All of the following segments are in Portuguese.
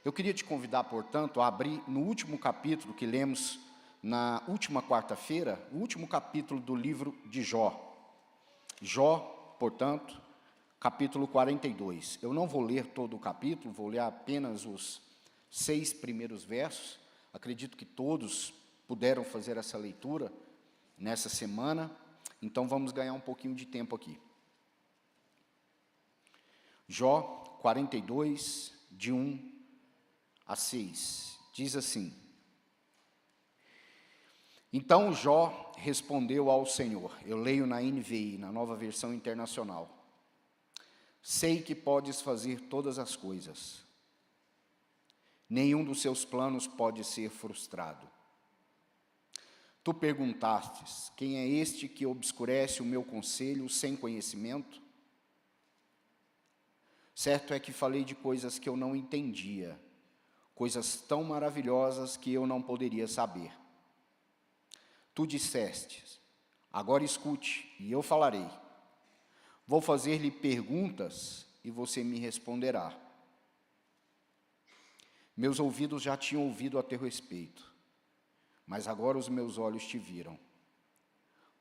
Eu queria te convidar, portanto, a abrir no último capítulo que lemos na última quarta-feira, o último capítulo do livro de Jó. Jó, portanto, capítulo 42. Eu não vou ler todo o capítulo, vou ler apenas os 6 primeiros versos. Acredito que todos puderam fazer essa leitura nessa semana, então vamos ganhar um pouquinho de tempo aqui. Jó 42, de 1 a 6, diz assim: Então Jó respondeu ao Senhor, eu leio na NVI, na Nova Versão Internacional: Sei que podes fazer todas as coisas, nenhum dos seus planos pode ser frustrado. Tu perguntastes, quem é este que obscurece o meu conselho sem conhecimento? Certo é que falei de coisas que eu não entendia, coisas tão maravilhosas que eu não poderia saber. Tu disseste, agora escute, e eu falarei. Vou fazer-lhe perguntas, e você me responderá. Meus ouvidos já tinham ouvido a teu respeito, mas agora os meus olhos te viram.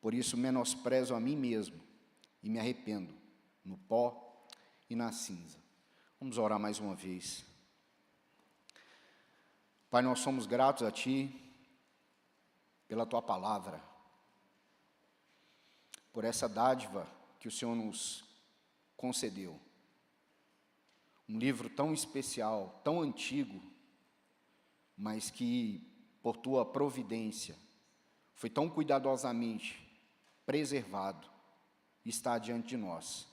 Por isso menosprezo a mim mesmo, e me arrependo, no pó e na cinza. Vamos orar mais uma vez. Pai, nós somos gratos a Ti pela Tua palavra, por essa dádiva que o Senhor nos concedeu. Um livro tão especial, tão antigo, mas que, por Tua providência, foi tão cuidadosamente preservado e está diante de nós.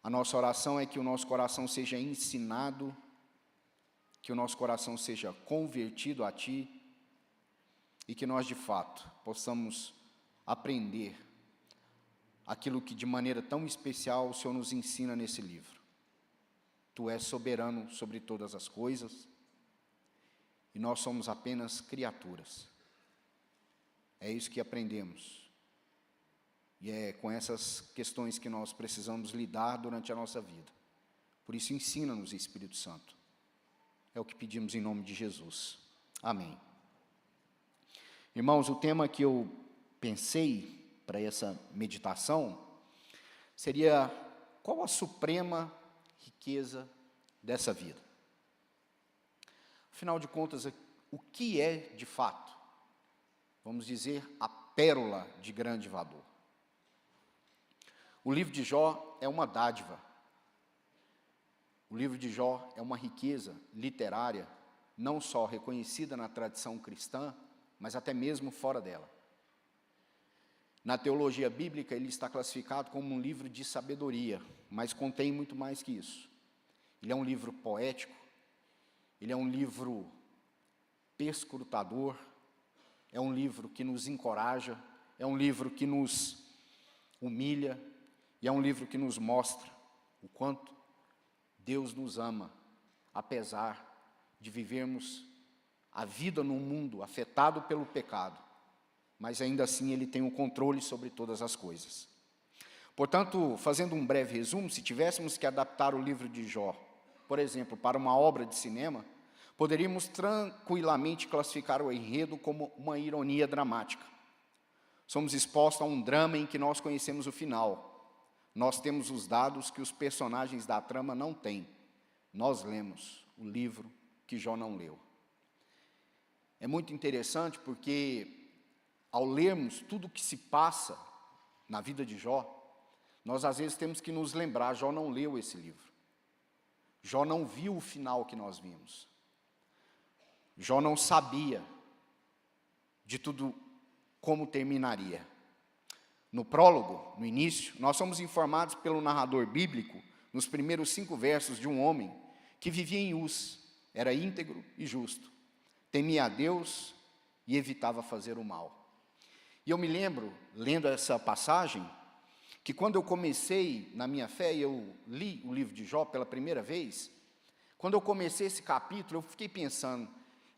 A nossa oração é que o nosso coração seja ensinado, que o nosso coração seja convertido a Ti e que nós, de fato, possamos aprender aquilo que, de maneira tão especial, o Senhor nos ensina nesse livro. Tu és soberano sobre todas as coisas e nós somos apenas criaturas. É isso que aprendemos. E é com essas questões que nós precisamos lidar durante a nossa vida. Por isso, ensina-nos, Espírito Santo. É o que pedimos em nome de Jesus. Amém. Irmãos, o tema que eu pensei para essa meditação seria: qual a suprema riqueza dessa vida? Afinal de contas, o que é de fato, vamos dizer, a pérola de grande valor? O livro de Jó é uma dádiva. O livro de Jó é uma riqueza literária, não só reconhecida na tradição cristã, mas até mesmo fora dela. Na teologia bíblica, ele está classificado como um livro de sabedoria, mas contém muito mais que isso. Ele é um livro poético, ele é um livro perscrutador, é um livro que nos encoraja, é um livro que nos humilha, e é um livro que nos mostra o quanto Deus nos ama, apesar de vivermos a vida num mundo afetado pelo pecado, mas ainda assim Ele tem o controle sobre todas as coisas. Portanto, fazendo um breve resumo, se tivéssemos que adaptar o livro de Jó, por exemplo, para uma obra de cinema, poderíamos tranquilamente classificar o enredo como uma ironia dramática. Somos expostos a um drama em que nós conhecemos o final. Nós temos os dados que os personagens da trama não têm. Nós lemos o livro que Jó não leu. É muito interessante porque, ao lermos tudo o que se passa na vida de Jó, nós às vezes temos que nos lembrar: Jó não leu esse livro. Jó não viu o final que nós vimos. Jó não sabia de tudo como terminaria. No prólogo, no início, nós somos informados pelo narrador bíblico, nos primeiros 5 versos, de um homem que vivia em Uz, era íntegro e justo, temia a Deus e evitava fazer o mal. E eu me lembro, lendo essa passagem, que quando eu comecei na minha fé, e eu li o livro de Jó pela primeira vez, quando eu comecei esse capítulo, eu fiquei pensando: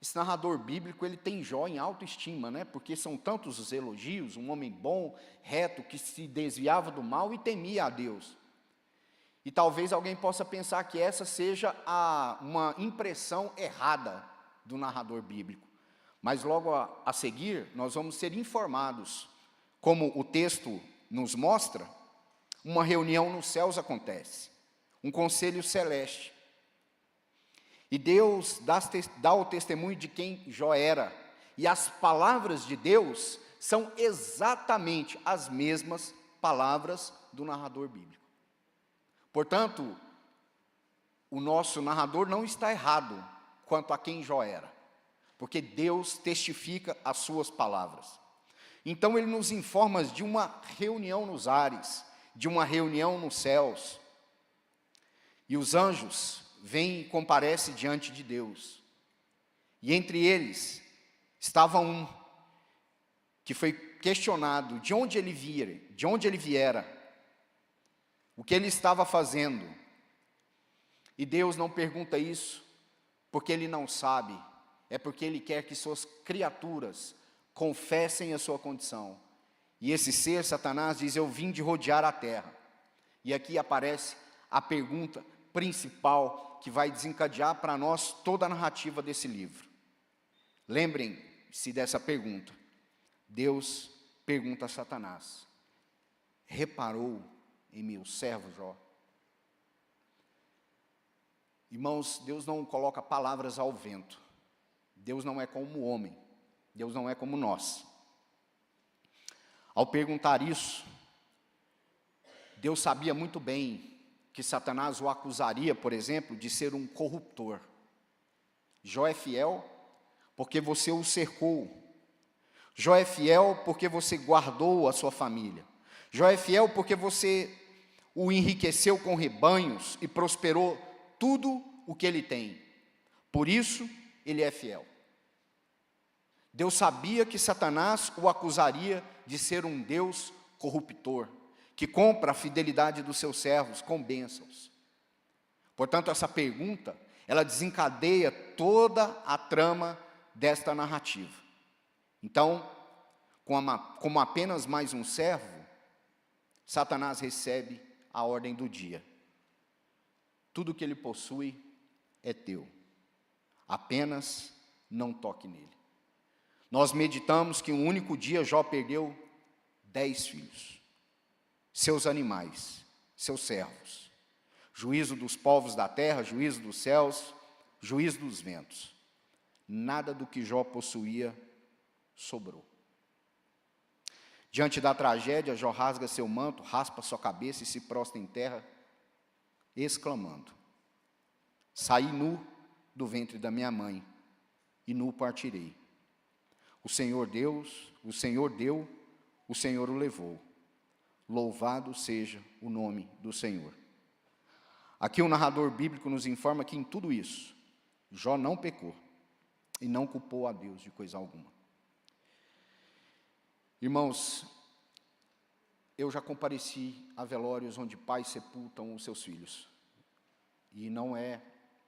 esse narrador bíblico, ele tem Jó em autoestima, né? Porque são tantos os elogios, um homem bom, reto, que se desviava do mal e temia a Deus. E talvez alguém possa pensar que essa seja uma impressão errada do narrador bíblico. Mas logo a seguir, nós vamos ser informados, como o texto nos mostra, uma reunião nos céus acontece, um conselho celeste. E Deus dá o testemunho de quem Jó era. E as palavras de Deus são exatamente as mesmas palavras do narrador bíblico. Portanto, o nosso narrador não está errado quanto a quem Jó era, porque Deus testifica as suas palavras. Então ele nos informa de uma reunião nos ares, de uma reunião nos céus. E os anjos vêm e comparecem diante de Deus. E entre eles estava um que foi questionado de onde ele viera, o que ele estava fazendo. E Deus não pergunta isso porque ele não sabe, é porque ele quer que suas criaturas confessem a sua condição. E esse ser, Satanás, diz: eu vim de rodear a terra. E aqui aparece a pergunta principal que vai desencadear para nós toda a narrativa desse livro. Lembrem-se dessa pergunta. Deus pergunta a Satanás: reparou em meu servo Jó? Irmãos, Deus não coloca palavras ao vento. Deus não é como o homem. Deus não é como nós. Ao perguntar isso, Deus sabia muito bem que Satanás o acusaria, por exemplo, de ser um corruptor. Jó é fiel porque você o cercou. Jó é fiel porque você guardou a sua família. Jó é fiel porque você o enriqueceu com rebanhos e prosperou tudo o que ele tem. Por isso, ele é fiel. Deus sabia que Satanás o acusaria de ser um Deus corruptor, que compra a fidelidade dos seus servos com bênçãos. Portanto, essa pergunta, ela desencadeia toda a trama desta narrativa. Então, como apenas mais um servo, Satanás recebe a ordem do dia. Tudo que ele possui é teu. Apenas não toque nele. Nós meditamos que um único dia Jó perdeu 10 filhos, seus animais, seus servos, juízo dos povos da terra, juízo dos céus, juízo dos ventos. Nada do que Jó possuía sobrou. Diante da tragédia, Jó rasga seu manto, raspa sua cabeça e se prostra em terra, exclamando: saí nu do ventre da minha mãe, e nu partirei. O Senhor Deus, o Senhor deu, o Senhor o levou. Louvado seja o nome do Senhor. Aqui o narrador bíblico nos informa que em tudo isso, Jó não pecou e não culpou a Deus de coisa alguma. Irmãos, eu já compareci a velórios onde pais sepultam os seus filhos. E não é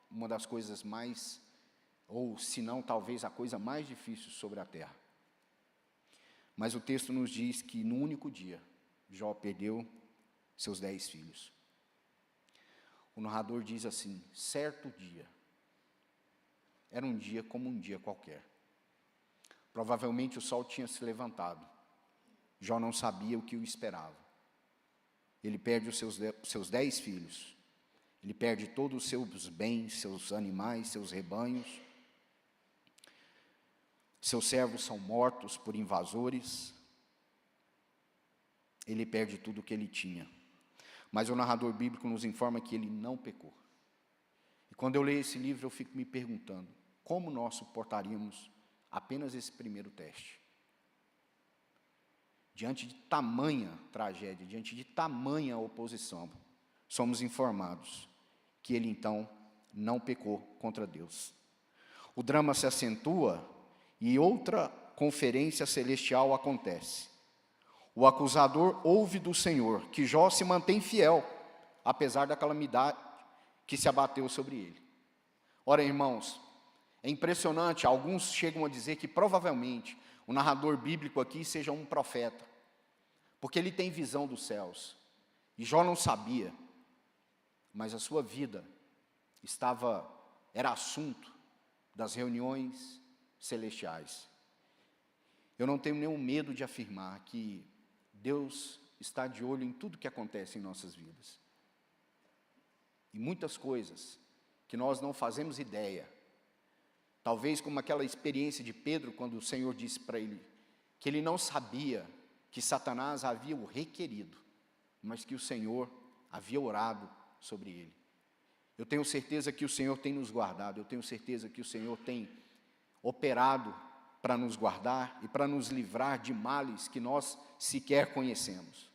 uma das coisas mais, ou se não, talvez a coisa mais difícil sobre a terra. Mas o texto nos diz que no único dia, Jó perdeu seus 10 filhos. O narrador diz assim: certo dia, era um dia como um dia qualquer. Provavelmente o sol tinha se levantado. Jó não sabia o que o esperava. Ele perde os seus 10 filhos. Ele perde todos os seus bens, seus animais, seus rebanhos. Seus servos são mortos por invasores. Ele perde tudo o que ele tinha. Mas o narrador bíblico nos informa que ele não pecou. E quando eu leio esse livro, eu fico me perguntando: como nós suportaríamos apenas esse primeiro teste? Diante de tamanha tragédia, diante de tamanha oposição, somos informados que ele então não pecou contra Deus. O drama se acentua e outra conferência celestial acontece. O acusador ouve do Senhor que Jó se mantém fiel, apesar da calamidade que se abateu sobre ele. Ora, irmãos, é impressionante, alguns chegam a dizer que provavelmente o narrador bíblico aqui seja um profeta, porque ele tem visão dos céus, e Jó não sabia. mas a sua vida era assunto das reuniões celestiais. Eu não tenho nenhum medo de afirmar que Deus está de olho em tudo que acontece em nossas vidas. E muitas coisas que nós não fazemos ideia. Talvez como aquela experiência de Pedro, quando o Senhor disse para ele que ele não sabia que Satanás havia o requerido, mas que o Senhor havia orado sobre ele. Eu tenho certeza que o Senhor tem nos guardado, eu tenho certeza que o Senhor tem operado para nos guardar e para nos livrar de males que nós sequer conhecemos.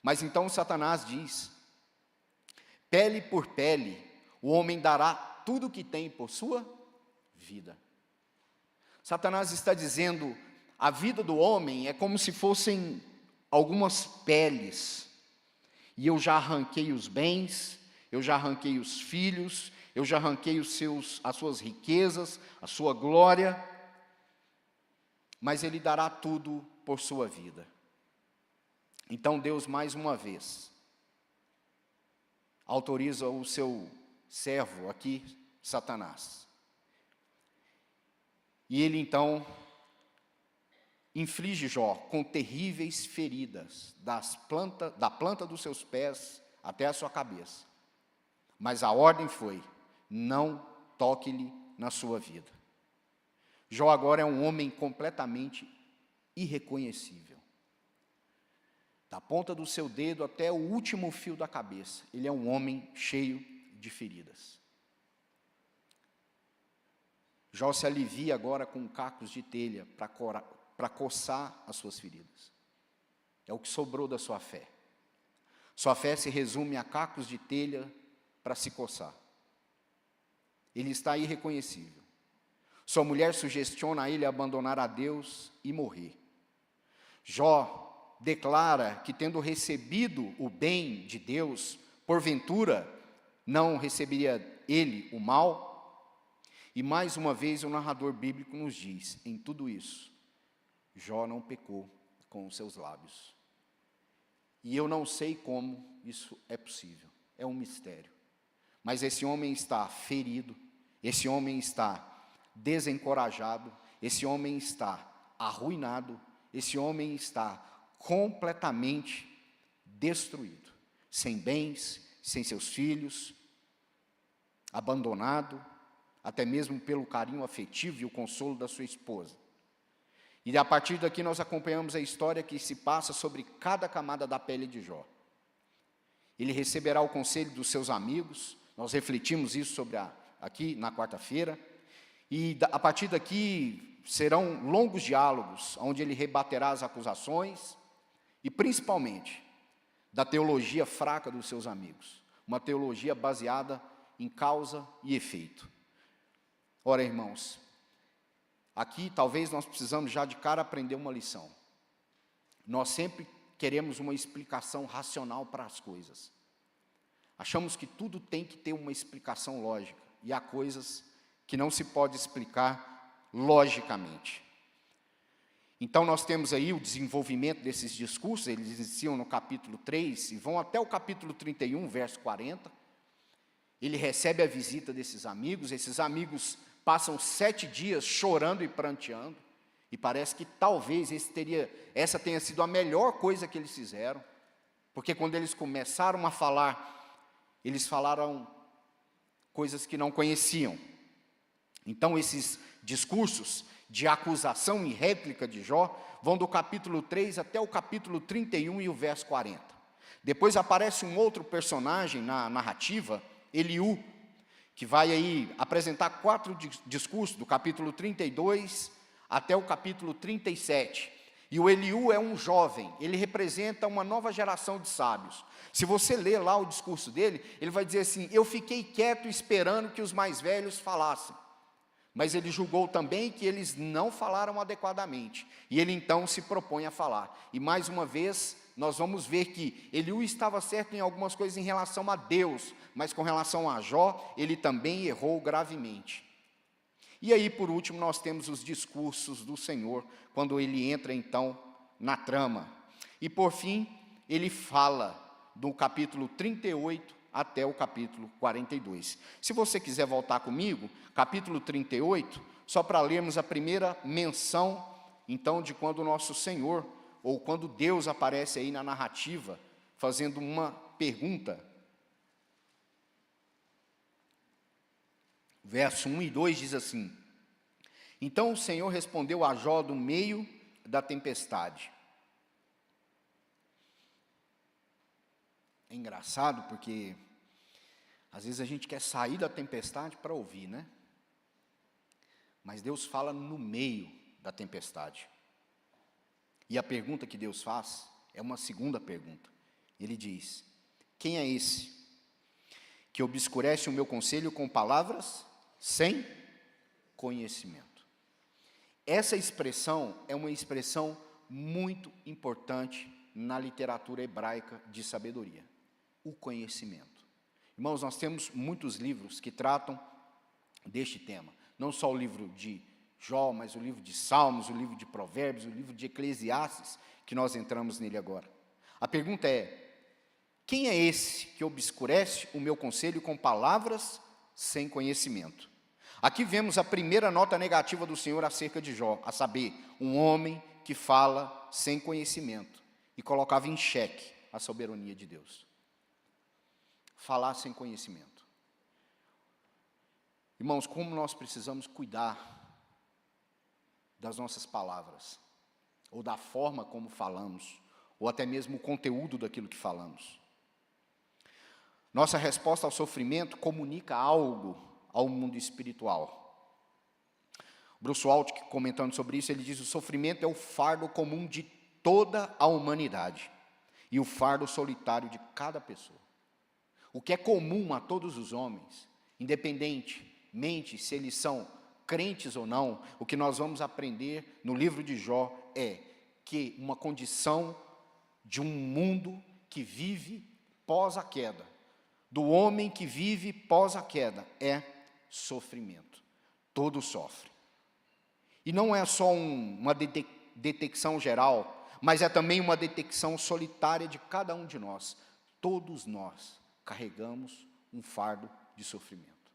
Mas então Satanás diz: pele por pele, o homem dará tudo o que tem por sua vida. Satanás está dizendo, a vida do homem é como se fossem algumas peles, e eu já arranquei os bens, eu já arranquei os filhos, eu já arranquei as suas riquezas, a sua glória, mas ele dará tudo por sua vida. Então Deus, mais uma vez, autoriza o seu servo aqui, Satanás. E ele então inflige Jó com terríveis feridas, da planta dos seus pés até a sua cabeça. Mas a ordem foi: não toque-lhe na sua vida. Jó agora é um homem completamente irreconhecível. Da ponta do seu dedo até o último fio da cabeça, ele é um homem cheio de feridas. Jó se alivia agora com cacos de telha para coçar as suas feridas. É o que sobrou da sua fé. Sua fé se resume a cacos de telha para se coçar. Ele está irreconhecível. Sua mulher sugestiona a ele abandonar a Deus e morrer. Jó declara que, tendo recebido o bem de Deus, porventura não receberia ele o mal? E mais uma vez o narrador bíblico nos diz, em tudo isso, Jó não pecou com os seus lábios. E eu não sei como isso é possível, é um mistério. Mas esse homem está ferido, esse homem está desencorajado, esse homem está arruinado, esse homem está completamente destruído, sem bens, sem seus filhos, abandonado, até mesmo pelo carinho afetivo e o consolo da sua esposa. E a partir daqui nós acompanhamos a história que se passa sobre cada camada da pele de Jó. Ele receberá o conselho dos seus amigos, nós refletimos isso aqui na quarta-feira, e a partir daqui serão longos diálogos, onde ele rebaterá as acusações, e principalmente da teologia fraca dos seus amigos, uma teologia baseada em causa e efeito. Ora, irmãos, aqui talvez nós precisamos já de cara aprender uma lição. Nós sempre queremos uma explicação racional para as coisas. Achamos que tudo tem que ter uma explicação lógica, e há coisas que não se pode explicar logicamente. Então nós temos aí o desenvolvimento desses discursos, eles iniciam no capítulo 3 e vão até o capítulo 31, verso 40. Ele recebe a visita desses amigos, esses amigos passam 7 dias chorando e pranteando, e parece que talvez essa tenha sido a melhor coisa que eles fizeram, porque quando eles começaram a falar, eles falaram coisas que não conheciam. Então esses discursos de acusação e réplica de Jó vão do capítulo 3 até o capítulo 31 e o verso 40. Depois aparece um outro personagem na narrativa, Eliú, que vai aí apresentar 4 discursos, do capítulo 32 até o capítulo 37. E o Eliú é um jovem, ele representa uma nova geração de sábios. Se você ler lá o discurso dele, ele vai dizer assim: eu fiquei quieto esperando que os mais velhos falassem. Mas ele julgou também que eles não falaram adequadamente. E ele então se propõe a falar. E mais uma vez, nós vamos ver que Eliú estava certo em algumas coisas em relação a Deus, mas com relação a Jó, ele também errou gravemente. E aí, por último, nós temos os discursos do Senhor, quando ele entra então na trama. E por fim, ele fala do capítulo 38 até o capítulo 42. Se você quiser voltar comigo, capítulo 38, só para lermos a primeira menção, então, de quando o nosso Senhor, ou quando Deus aparece aí na narrativa, fazendo uma pergunta. Verso 1 e 2 diz assim: então o Senhor respondeu a Jó do meio da tempestade. É engraçado porque às vezes a gente quer sair da tempestade para ouvir, né? Mas Deus fala no meio da tempestade. E a pergunta que Deus faz é uma segunda pergunta. Ele diz: quem é esse que obscurece o meu conselho com palavras sem conhecimento? Essa expressão é uma expressão muito importante na literatura hebraica de sabedoria, o conhecimento. Irmãos, nós temos muitos livros que tratam deste tema, não só o livro de Jó, mas o livro de Salmos, o livro de Provérbios, o livro de Eclesiastes, que nós entramos nele agora. A pergunta é: quem é esse que obscurece o meu conselho com palavras sem conhecimento? Aqui vemos a primeira nota negativa do Senhor acerca de Jó, a saber, um homem que fala sem conhecimento e colocava em xeque a soberania de Deus. Falar sem conhecimento. Irmãos, como nós precisamos cuidar das nossas palavras, ou da forma como falamos, ou até mesmo o conteúdo daquilo que falamos. Nossa resposta ao sofrimento comunica algo ao mundo espiritual. Bruce Waltke, comentando sobre isso, ele diz: o sofrimento é o fardo comum de toda a humanidade e o fardo solitário de cada pessoa. O que é comum a todos os homens, independentemente se eles são crentes ou não, o que nós vamos aprender no livro de Jó é que uma condição de um mundo que vive pós a queda, do homem que vive pós a queda, é sofrimento. Todos sofrem. E não é só uma detecção geral, mas é também uma detecção solitária de cada um de nós. Todos nós carregamos um fardo de sofrimento.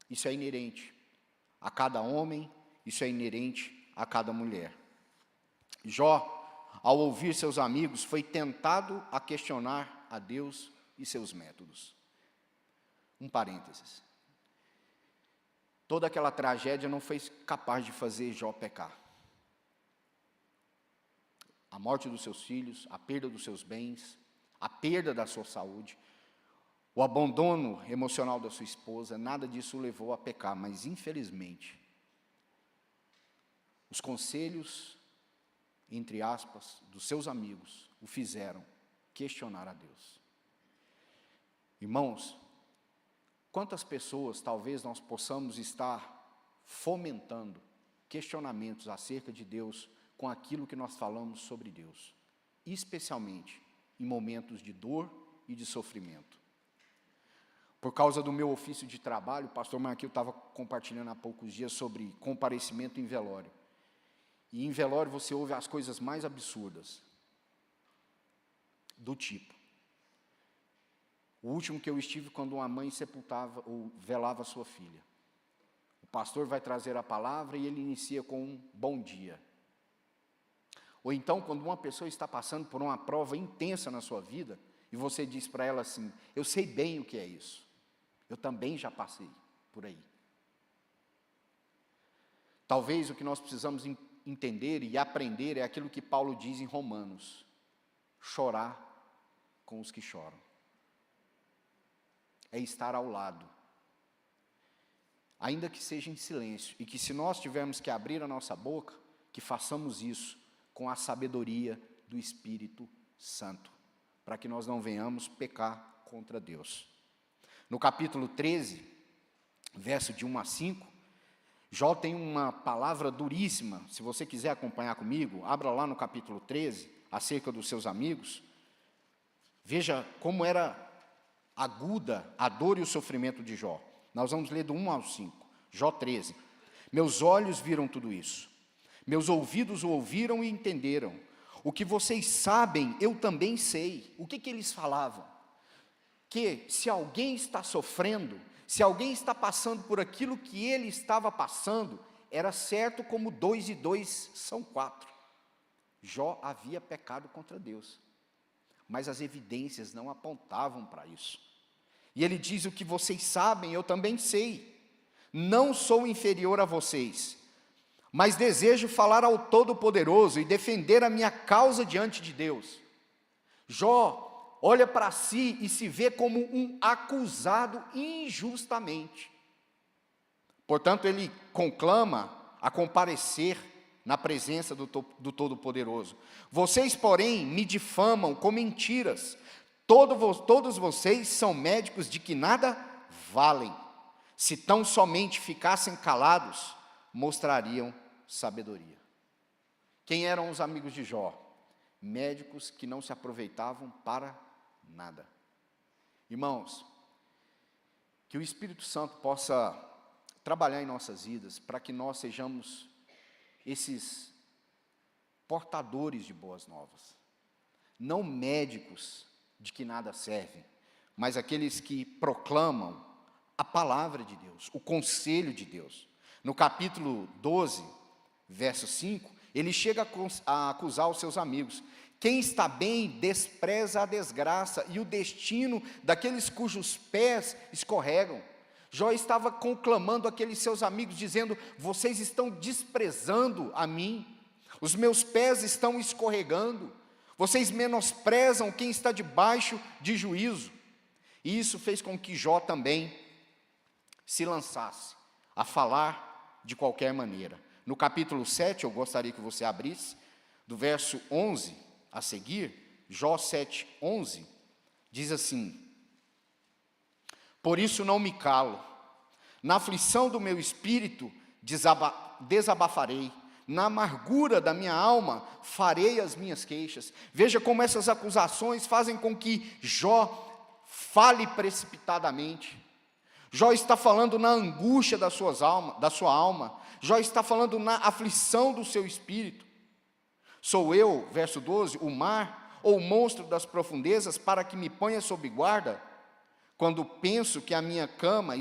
Isso é inerente a cada homem, isso é inerente a cada mulher. Jó, ao ouvir seus amigos, foi tentado a questionar a Deus e seus métodos. Um parênteses. Toda aquela tragédia não foi capaz de fazer Jó pecar. A morte dos seus filhos, a perda dos seus bens, a perda da sua saúde, o abandono emocional da sua esposa, nada disso o levou a pecar, mas infelizmente, os conselhos, entre aspas, dos seus amigos, o fizeram questionar a Deus. Irmãos, quantas pessoas talvez nós possamos estar fomentando questionamentos acerca de Deus com aquilo que nós falamos sobre Deus, especialmente em momentos de dor e de sofrimento. Por causa do meu ofício de trabalho, o pastor Marquinhos estava compartilhando há poucos dias sobre comparecimento em velório. E em velório você ouve as coisas mais absurdas, do tipo: o último que eu estive quando uma mãe sepultava ou velava sua filha. O pastor vai trazer a palavra e ele inicia com um bom dia. Ou então, quando uma pessoa está passando por uma prova intensa na sua vida, e você diz para ela assim: eu sei bem o que é isso, eu também já passei por aí. Talvez o que nós precisamos entender e aprender é aquilo que Paulo diz em Romanos: chorar com os que choram. É estar ao lado, ainda que seja em silêncio, e que se nós tivermos que abrir a nossa boca, que façamos isso com a sabedoria do Espírito Santo, para que nós não venhamos pecar contra Deus. No capítulo 13, verso de 1 a 5, Jó tem uma palavra duríssima. Se você quiser acompanhar comigo, abra lá no capítulo 13, acerca dos seus amigos. Veja como era aguda a dor e o sofrimento de Jó. Nós vamos ler do 1 ao 5. Jó 13. Meus olhos viram tudo isso. Meus ouvidos o ouviram e entenderam. O que vocês sabem, eu também sei. O que eles falavam? que se alguém está sofrendo, se alguém está passando por aquilo que ele estava passando, era certo como 2 e 2 são 4. Jó havia pecado contra Deus, mas as evidências não apontavam para isso. E ele diz: o que vocês sabem, eu também sei. Não sou inferior a vocês, mas desejo falar ao Todo-Poderoso e defender a minha causa diante de Deus. Jó olha para si e se vê como um acusado injustamente. Portanto, ele conclama a comparecer na presença do Todo-Poderoso. Vocês, porém, me difamam com mentiras. Todos vocês são médicos de que nada valem. Se tão somente ficassem calados, mostrariam sabedoria. Quem eram os amigos de Jó? Médicos que não se aproveitavam para nada. Irmãos, que o Espírito Santo possa trabalhar em nossas vidas, para que nós sejamos esses portadores de boas novas, não médicos de que nada servem, mas aqueles que proclamam a palavra de Deus, o conselho de Deus. No capítulo 12, verso 5, ele chega a acusar os seus amigos. Quem está bem despreza a desgraça e o destino daqueles cujos pés escorregam. Jó estava conclamando aqueles seus amigos, dizendo: vocês estão desprezando a mim, os meus pés estão escorregando, vocês menosprezam quem está debaixo de juízo. E isso fez com que Jó também se lançasse a falar de qualquer maneira. No capítulo 7, eu gostaria que você abrisse, do verso 11 a seguir, Jó 7, 11, diz assim: por isso não me calo, na aflição do meu espírito desabafarei, na amargura da minha alma farei as minhas queixas. Veja como essas acusações fazem com que Jó fale precipitadamente. Jó está falando na angústia da sua alma, Jó está falando na aflição do seu espírito. Sou eu, verso 12, o mar ou o monstro das profundezas para que me ponha sob guarda? Quando penso que a minha cama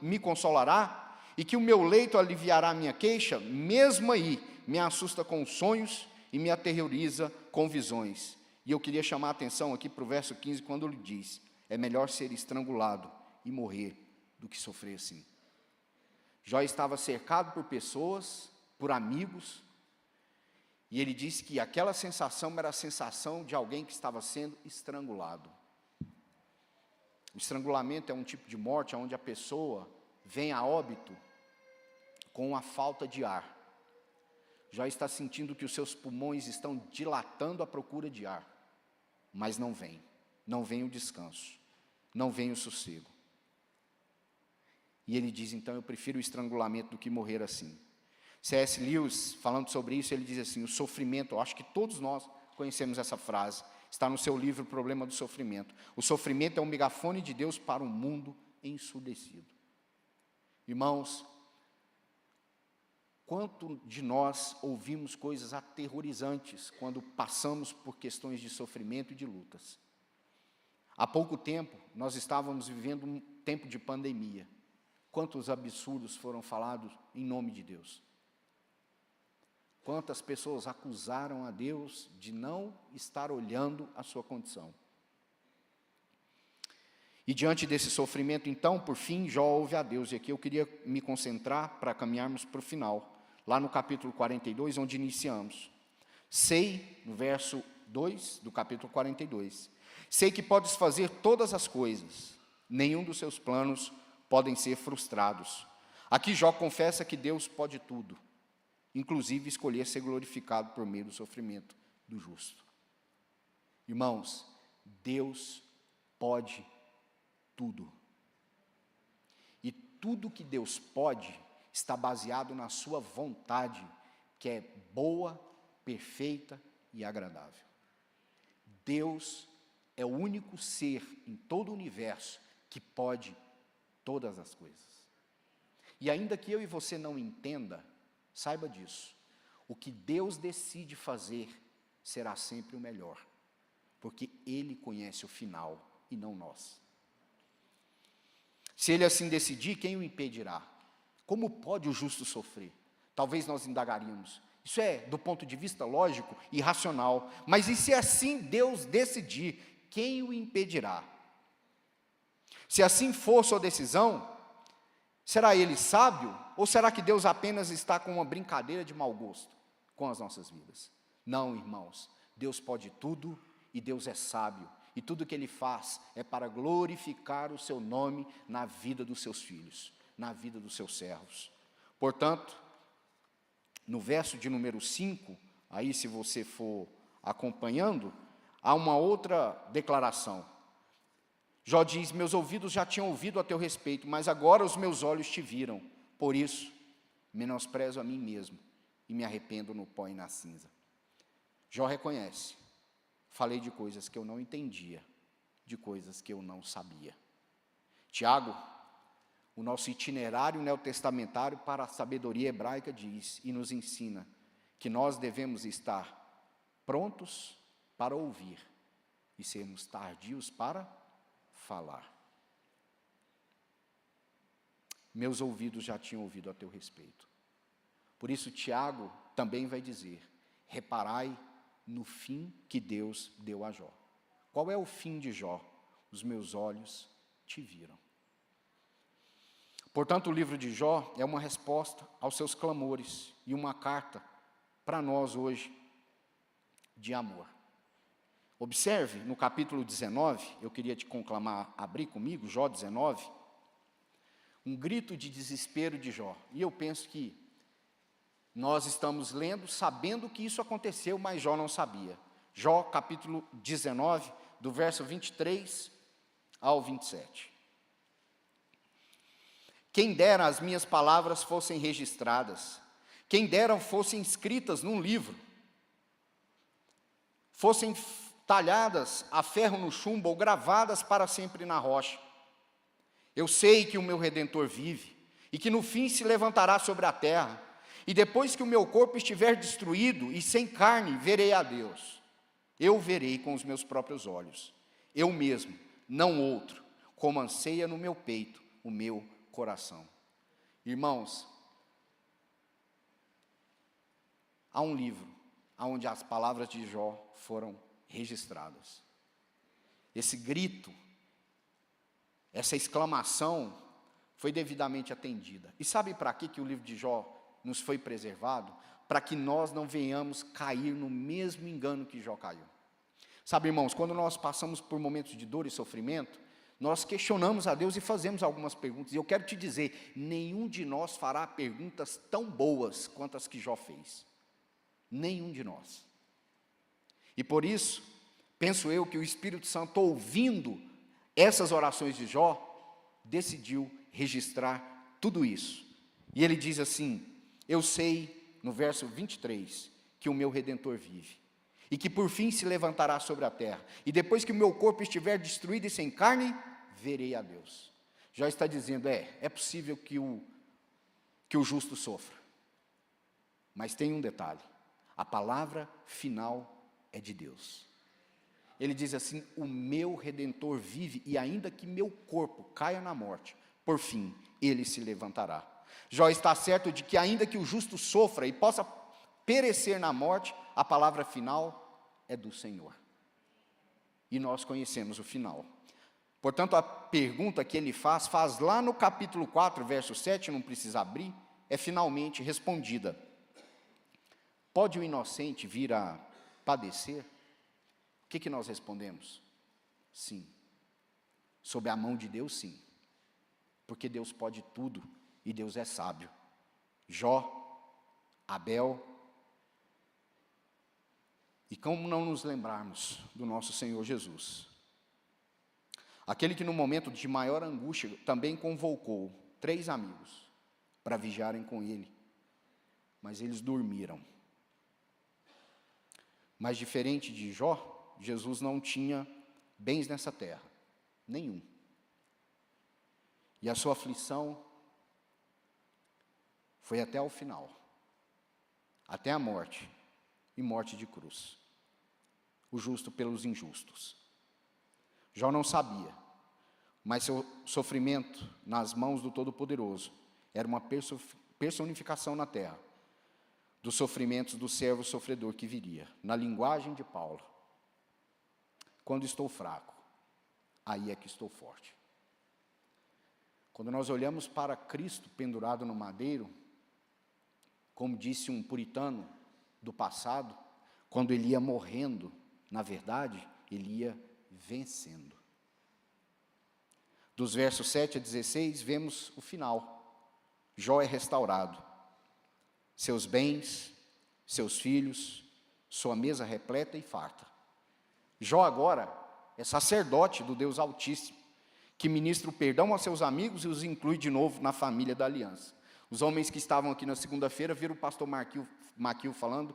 me consolará e que o meu leito aliviará a minha queixa, mesmo aí me assusta com sonhos e me aterroriza com visões. E eu queria chamar a atenção aqui para o verso 15, quando ele diz: é melhor ser estrangulado e morrer do que sofrer assim. Jó estava cercado por pessoas, por amigos, e ele disse que aquela sensação era a sensação de alguém que estava sendo estrangulado. O estrangulamento é um tipo de morte onde a pessoa vem a óbito com a falta de ar. Já está sentindo que os seus pulmões estão dilatando à procura de ar, mas não vem o descanso, não vem o sossego. E ele diz: então eu prefiro o estrangulamento do que morrer assim. C.S. Lewis, falando sobre isso, ele diz assim: o sofrimento, eu acho que todos nós conhecemos essa frase, está no seu livro O Problema do Sofrimento. O sofrimento é um megafone de Deus para um mundo ensurdecido. Irmãos, quanto de nós ouvimos coisas aterrorizantes quando passamos por questões de sofrimento e de lutas. Há pouco tempo, nós estávamos vivendo um tempo de pandemia. Quantos absurdos foram falados em nome de Deus? Quantas pessoas acusaram a Deus de não estar olhando a sua condição? E diante desse sofrimento, então, por fim, Jó ouve a Deus. E aqui eu queria me concentrar para caminharmos para o final. Lá no capítulo 42, onde iniciamos. Sei, no verso 2 do capítulo 42, sei que podes fazer todas as coisas, nenhum dos seus planos podem ser frustrados. Aqui Jó confessa que Deus pode tudo, inclusive escolher ser glorificado por meio do sofrimento do justo. Irmãos, Deus pode tudo. E tudo que Deus pode está baseado na sua vontade, que é boa, perfeita e agradável. Deus é o único ser em todo o universo que pode todas as coisas. E ainda que eu e você não entenda, saiba disso. O que Deus decide fazer será sempre o melhor, porque Ele conhece o final e não nós. Se ele assim decidir, quem o impedirá? Como pode o justo sofrer? Talvez nós indagaríamos. Isso é, do ponto de vista lógico e racional. Mas e se assim Deus decidir, quem o impedirá? Se assim for sua decisão, será ele sábio? Ou será que Deus apenas está com uma brincadeira de mau gosto com as nossas vidas? Não, irmãos. Deus pode tudo e Deus é sábio. E tudo que Ele faz é para glorificar o Seu nome na vida dos Seus filhos, na vida dos Seus servos. Portanto, no verso de número 5, aí se você for acompanhando, há uma outra declaração. Jó diz: meus ouvidos já tinham ouvido a teu respeito, mas agora os meus olhos te viram. Por isso, menosprezo a mim mesmo e me arrependo no pó e na cinza. Jó reconhece: falei de coisas que eu não entendia, de coisas que eu não sabia. Tiago, o nosso itinerário neotestamentário para a sabedoria hebraica, diz e nos ensina que nós devemos estar prontos para ouvir e sermos tardios para falar. Meus ouvidos já tinham ouvido a teu respeito. Por isso, Tiago também vai dizer: reparai no fim que Deus deu a Jó. Qual é o fim de Jó? Os meus olhos te viram. Portanto, o livro de Jó é uma resposta aos seus clamores e uma carta para nós hoje de amor. Observe no capítulo 19, eu queria te conclamar a abrir comigo, Jó 19, um grito de desespero de Jó. E eu penso que nós estamos lendo, sabendo que isso aconteceu, mas Jó não sabia. Jó, capítulo 19, do verso 23 ao 27. Quem dera as minhas palavras fossem registradas, quem dera fossem escritas num livro, fossem talhadas a ferro no chumbo ou gravadas para sempre na rocha. Eu sei que o meu Redentor vive e que no fim se levantará sobre a terra. E depois que o meu corpo estiver destruído e sem carne, verei a Deus. Eu verei com os meus próprios olhos. Eu mesmo, não outro, como anseia no meu peito o meu coração. Irmãos, há um livro onde as palavras de Jó foram registradas. Esse grito, essa exclamação foi devidamente atendida. E sabe para que o livro de Jó nos foi preservado? Para que nós não venhamos cair no mesmo engano que Jó caiu. Sabe, irmãos, quando nós passamos por momentos de dor e sofrimento, nós questionamos a Deus e fazemos algumas perguntas. E eu quero te dizer, nenhum de nós fará perguntas tão boas quanto as que Jó fez. Nenhum de nós. E por isso, penso eu que o Espírito Santo, ouvindo essas orações de Jó, decidiu registrar tudo isso. E ele diz assim: eu sei, no verso 23, que o meu Redentor vive, e que por fim se levantará sobre a terra, e depois que o meu corpo estiver destruído e sem carne, verei a Deus. Jó está dizendo, é possível que o justo sofra, mas tem um detalhe: a palavra final é de Deus. Ele diz assim: o meu Redentor vive, e ainda que meu corpo caia na morte, por fim, ele se levantará. Jó está certo de que ainda que o justo sofra e possa perecer na morte, a palavra final é do Senhor. E nós conhecemos o final. Portanto, a pergunta que ele faz lá no capítulo 4, verso 7, não precisa abrir, é finalmente respondida. Pode o inocente vir a padecer? O que nós respondemos? Sim. Sob a mão de Deus, sim. Porque Deus pode tudo e Deus é sábio. Jó, Abel. E como não nos lembrarmos do nosso Senhor Jesus? Aquele que no momento de maior angústia também convocou 3 amigos para vigiarem com ele, mas eles dormiram. Mas diferente de Jó, Jesus não tinha bens nessa terra, nenhum. E a sua aflição foi até o final, até a morte, e morte de cruz. O justo pelos injustos. Jó não sabia. mas seu sofrimento nas mãos do Todo-Poderoso era uma personificação na terra dos sofrimentos do servo sofredor que viria. Na linguagem de Paulo, quando estou fraco, aí é que estou forte. Quando nós olhamos para Cristo pendurado no madeiro, como disse um puritano do passado, quando ele ia morrendo, na verdade, ele ia vencendo. Dos versos 7 a 16, vemos o final. Jó é restaurado. Seus bens, seus filhos, sua mesa repleta e farta. Jó agora é sacerdote do Deus Altíssimo, que ministra o perdão aos seus amigos e os inclui de novo na família da aliança. Os homens que estavam aqui na segunda-feira viram o pastor Maquil falando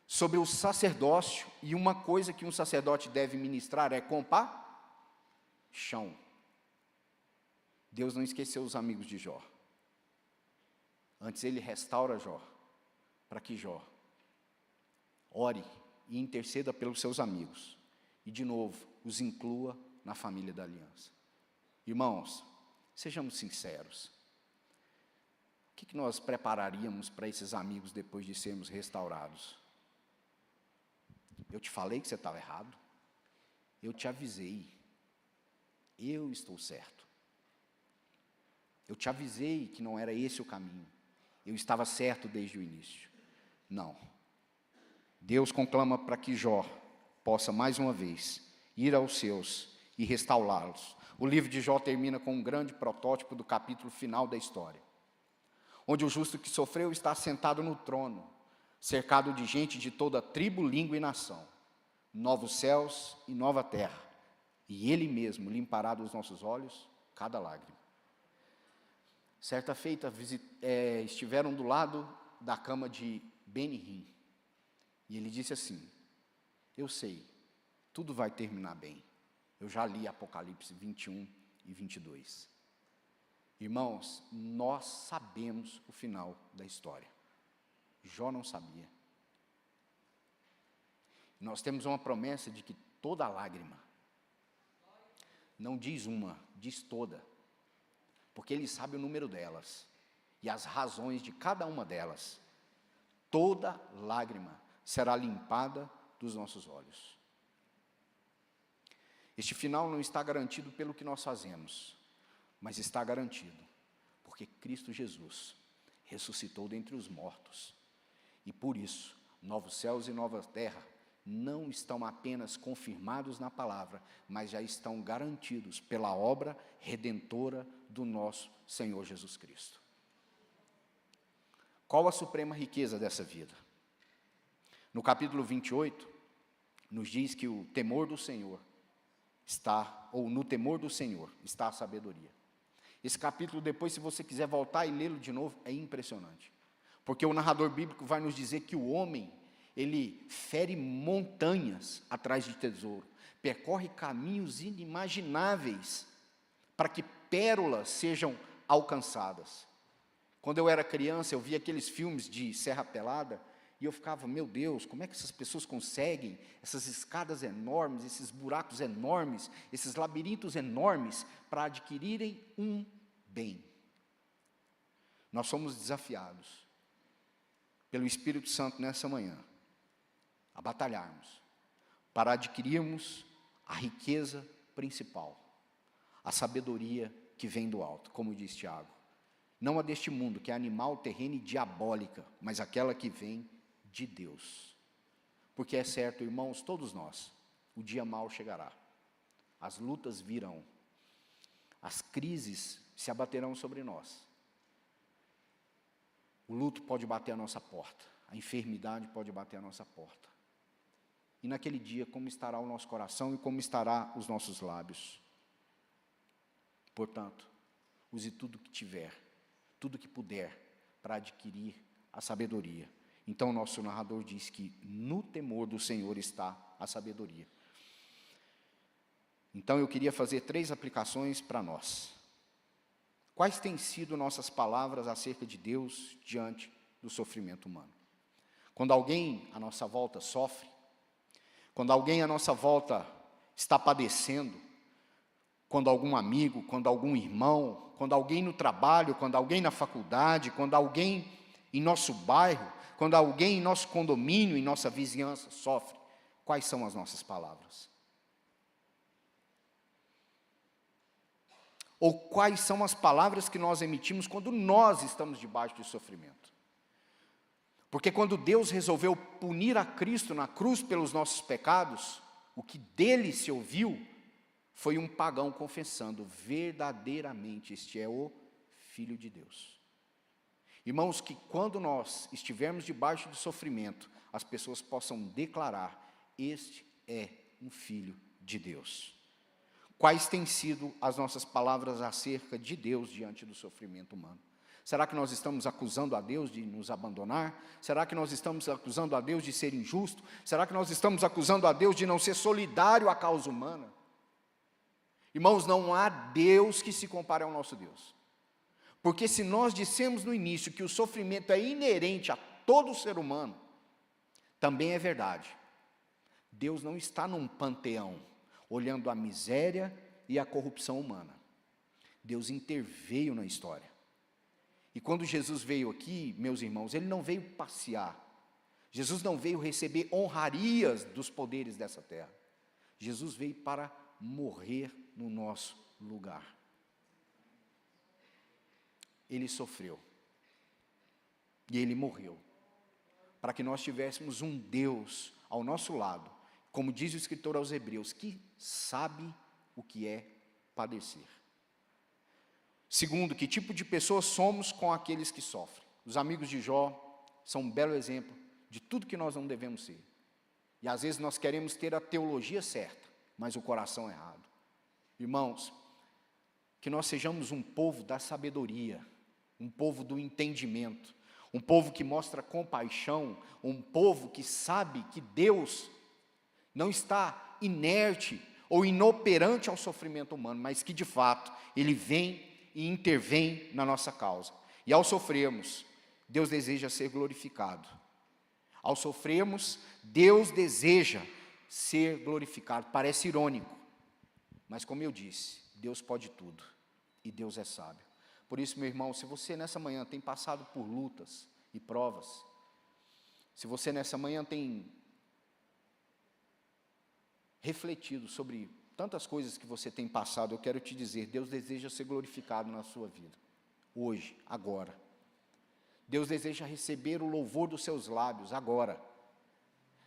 sobre o sacerdócio, e uma coisa que um sacerdote deve ministrar é compaixão. Deus não esqueceu os amigos de Jó. Antes ele restaura Jó, para que Jó ore e interceda pelos seus amigos, e de novo os inclua na família da aliança. Irmãos, sejamos sinceros. O que nós prepararíamos para esses amigos depois de sermos restaurados? Eu te falei que você estava errado. Eu te avisei. Eu estou certo. Eu te avisei que não era esse o caminho. Eu estava certo desde o início. Não. Deus conclama para que Jó possa mais uma vez ir aos seus e restaurá-los. O livro de Jó termina com um grande protótipo do capítulo final da história, onde o justo que sofreu está sentado no trono, cercado de gente de toda tribo, língua e nação, novos céus e nova terra, e Ele mesmo limpará dos nossos olhos cada lágrima. Certa feita, estiveram do lado da cama de Beni-Rim, e ele disse assim: eu sei, tudo vai terminar bem. Eu já li Apocalipse 21 e 22. Irmãos, nós sabemos o final da história. Jó não sabia. Nós temos uma promessa de que toda lágrima, não diz uma, diz toda, porque Ele sabe o número delas e as razões de cada uma delas. Toda lágrima será limpada dos nossos olhos. Este final não está garantido pelo que nós fazemos, mas está garantido porque Cristo Jesus ressuscitou dentre os mortos. E por isso, novos céus e nova terra não estão apenas confirmados na palavra, mas já estão garantidos pela obra redentora do nosso Senhor Jesus Cristo. Qual a suprema riqueza dessa vida? No capítulo 28, nos diz que o temor do Senhor está, ou no temor do Senhor, está a sabedoria. Esse capítulo, depois, se você quiser voltar e lê-lo de novo, é impressionante. Porque o narrador bíblico vai nos dizer que o homem, ele fere montanhas atrás de tesouro, percorre caminhos inimagináveis para que pérolas sejam alcançadas. Quando eu era criança, eu via aqueles filmes de Serra Pelada, e eu ficava, meu Deus, como é que essas pessoas conseguem essas escadas enormes, esses buracos enormes, esses labirintos enormes, para adquirirem um bem? Nós somos desafiados pelo Espírito Santo nessa manhã a batalharmos para adquirirmos a riqueza principal, a sabedoria que vem do alto, como diz Tiago. Não a deste mundo, que é animal, terrena e diabólica, mas aquela que vem de Deus. Porque é certo, irmãos, todos nós, o dia mau chegará. As lutas virão. As crises se abaterão sobre nós. O luto pode bater a nossa porta. A enfermidade pode bater a nossa porta. E naquele dia, como estará o nosso coração e como estará os nossos lábios? Portanto, use tudo que tiver, tudo que puder, para adquirir a sabedoria. Então, o nosso narrador diz que no temor do Senhor está a sabedoria. Então, eu queria fazer 3 aplicações para nós. Quais têm sido nossas palavras acerca de Deus diante do sofrimento humano? Quando alguém à nossa volta sofre, quando alguém à nossa volta está padecendo, quando algum amigo, quando algum irmão, quando alguém no trabalho, quando alguém na faculdade, quando alguém em nosso bairro, quando alguém em nosso condomínio, em nossa vizinhança sofre, quais são as nossas palavras? Ou quais são as palavras que nós emitimos quando nós estamos debaixo de sofrimento? Porque quando Deus resolveu punir a Cristo na cruz pelos nossos pecados, o que dele se ouviu foi um pagão confessando: verdadeiramente este é o Filho de Deus. Irmãos, que quando nós estivermos debaixo de sofrimento, as pessoas possam declarar: este é um Filho de Deus. Quais têm sido as nossas palavras acerca de Deus diante do sofrimento humano? Será que nós estamos acusando a Deus de nos abandonar? Será que nós estamos acusando a Deus de ser injusto? Será que nós estamos acusando a Deus de não ser solidário à causa humana? Irmãos, não há Deus que se compare ao nosso Deus. Porque se nós dissemos no início que o sofrimento é inerente a todo ser humano, também é verdade. Deus não está num panteão, olhando a miséria e a corrupção humana. Deus interveio na história. E quando Jesus veio aqui, meus irmãos, Ele não veio passear. Jesus não veio receber honrarias dos poderes dessa terra. Jesus veio para morrer no nosso lugar. Ele sofreu. E Ele morreu. Para que nós tivéssemos um Deus ao nosso lado, como diz o escritor aos Hebreus, que sabe o que é padecer. Segundo, que tipo de pessoas somos com aqueles que sofrem? Os amigos de Jó são um belo exemplo de tudo que nós não devemos ser. E às vezes nós queremos ter a teologia certa, mas o coração errado. Irmãos, que nós sejamos um povo da sabedoria, um povo do entendimento, um povo que mostra compaixão, um povo que sabe que Deus não está inerte ou inoperante ao sofrimento humano, mas que de fato Ele vem e intervém na nossa causa. E ao sofrermos, Deus deseja ser glorificado. Ao sofrermos, Deus deseja ser glorificado. Parece irônico, mas como eu disse, Deus pode tudo e Deus é sábio. Por isso, meu irmão, se você nessa manhã tem passado por lutas e provas, se você nessa manhã tem refletido sobre tantas coisas que você tem passado, eu quero te dizer, Deus deseja ser glorificado na sua vida, hoje, agora. Deus deseja receber o louvor dos seus lábios, agora.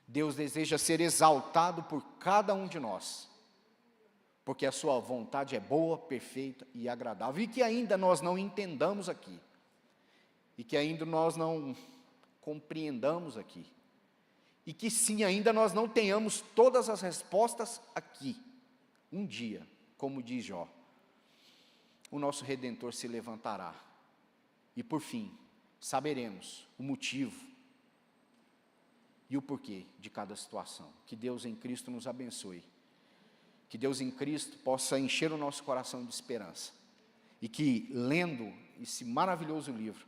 Deus deseja ser exaltado por cada um de nós, porque a sua vontade é boa, perfeita e agradável, e que ainda nós não entendamos aqui, e que ainda nós não compreendamos aqui, e que sim, ainda nós não tenhamos todas as respostas aqui. Um dia, como diz Jó, o nosso Redentor se levantará, e por fim, saberemos o motivo e o porquê de cada situação. Que Deus em Cristo nos abençoe. Que Deus em Cristo possa encher o nosso coração de esperança. E que, lendo esse maravilhoso livro,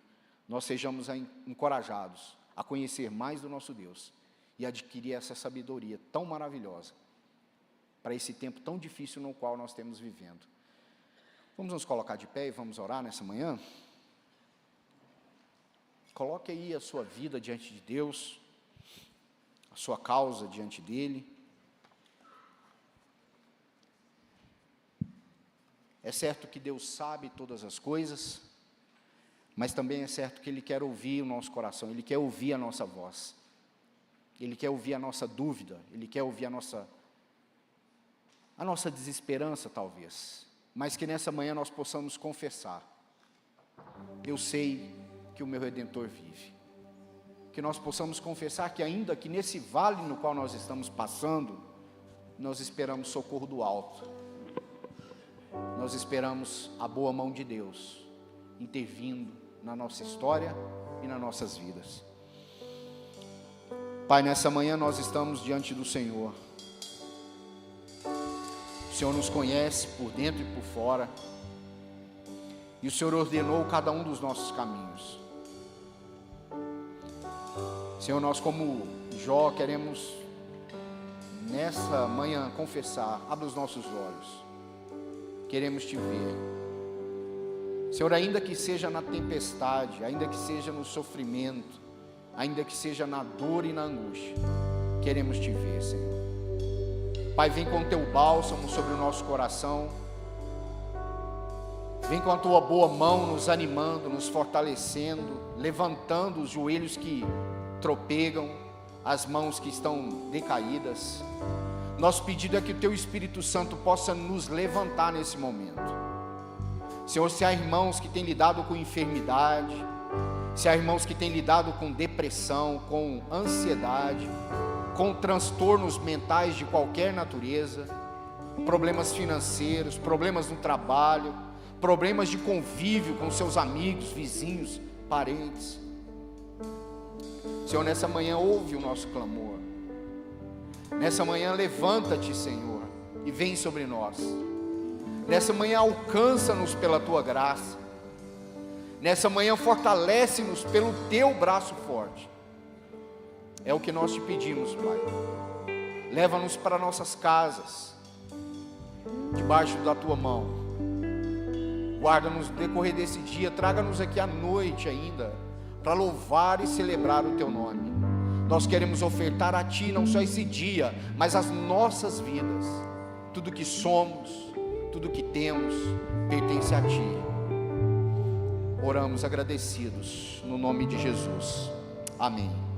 nós sejamos encorajados a conhecer mais do nosso Deus e adquirir essa sabedoria tão maravilhosa para esse tempo tão difícil no qual nós estamos vivendo. Vamos nos colocar de pé e vamos orar nessa manhã? Coloque aí a sua vida diante de Deus, a sua causa diante dEle. É certo que Deus sabe todas as coisas, mas também é certo que Ele quer ouvir o nosso coração, Ele quer ouvir a nossa voz, Ele quer ouvir a nossa dúvida, Ele quer ouvir a nossa desesperança talvez, mas que nessa manhã nós possamos confessar: eu sei que o meu Redentor vive. Que nós possamos confessar que ainda que nesse vale no qual nós estamos passando, nós esperamos socorro do alto. Nós esperamos a boa mão de Deus intervindo na nossa história e nas nossas vidas. Pai, nessa manhã nós estamos diante do Senhor. O Senhor nos conhece por dentro e por fora. E o Senhor ordenou cada um dos nossos caminhos. Senhor, nós como Jó queremos nessa manhã confessar, abra os nossos olhos, queremos te ver. Senhor, ainda que seja na tempestade, ainda que seja no sofrimento, ainda que seja na dor e na angústia, queremos te ver, Senhor. Pai, vem com o teu bálsamo sobre o nosso coração, vem com a tua boa mão nos animando, nos fortalecendo, levantando os joelhos que tropegam, as mãos que estão decaídas. Nosso pedido é que o teu Espírito Santo possa nos levantar nesse momento. Senhor, se há irmãos que têm lidado com enfermidade, se há irmãos que têm lidado com depressão, com ansiedade, com transtornos mentais de qualquer natureza, problemas financeiros, problemas no trabalho, problemas de convívio com seus amigos, vizinhos, parentes. Senhor, nessa manhã ouve o nosso clamor. Nessa manhã levanta-te, Senhor, e vem sobre nós. Nessa manhã alcança-nos pela tua graça. Nessa manhã fortalece-nos pelo teu braço forte. É o que nós te pedimos, Pai. Leva-nos para nossas casas, debaixo da tua mão. Guarda-nos no decorrer desse dia, traga-nos aqui à noite ainda, para louvar e celebrar o teu nome. Nós queremos ofertar a ti não só esse dia, mas as nossas vidas. Tudo que somos, tudo que temos, pertence a ti. Oramos agradecidos, no nome de Jesus. Amém.